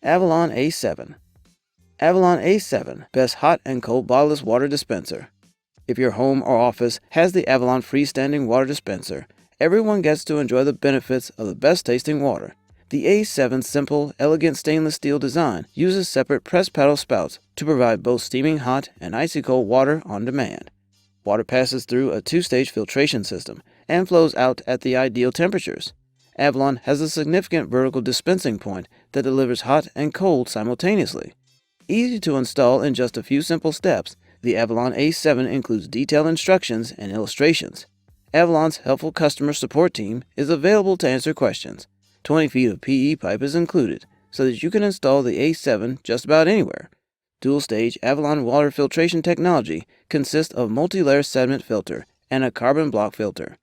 Avalon A7. Avalon A7, best hot and cold bottleless water dispenser. If your home or office has the Avalon freestanding water dispenser, everyone gets to enjoy the benefits of the best tasting water. The A7's simple, elegant stainless steel design uses separate press paddle spouts to provide both steaming hot and icy cold water on demand. Water passes through a two-stage filtration system and flows out at the ideal temperatures. Avalon has a significant vertical dispensing point that delivers hot and cold simultaneously. Easy to install in just a few simple steps, the Avalon A7 includes detailed instructions and illustrations. Avalon's helpful customer support team is available to answer questions. 20 feet of PE pipe is included, so that you can install the A7 just about anywhere. Dual-stage Avalon water filtration technology consists of multi-layer sediment filter and a carbon block filter.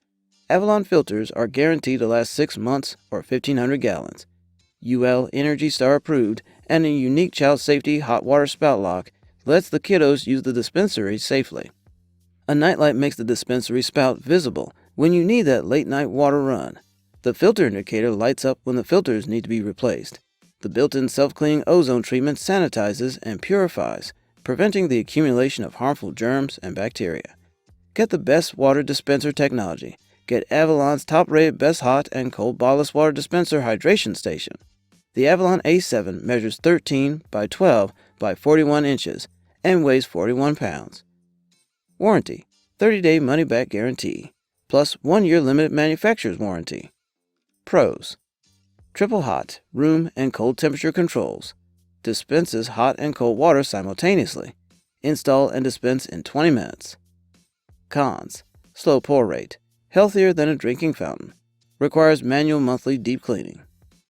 Avalon filters are guaranteed to last 6 months or 1,500 gallons. UL Energy Star approved, and a unique child safety hot water spout lock lets the kiddos use the dispensary safely. A nightlight makes the dispensary spout visible when you need that late-night water run. The filter indicator lights up when the filters need to be replaced. The built-in self-cleaning ozone treatment sanitizes and purifies, preventing the accumulation of harmful germs and bacteria. Get the best water dispenser technology. Get Avalon's top-rated best hot and cold bottleless water dispenser hydration station. The Avalon A7 measures 13 by 12 by 41 inches and weighs 41 pounds. Warranty: 30-day money-back guarantee, plus 1-year limited manufacturer's warranty. Pros: triple hot, room and cold temperature controls. Dispenses hot and cold water simultaneously. Install and dispense in 20 minutes. Cons: slow pour rate. Healthier than a drinking fountain. Requires manual monthly deep cleaning.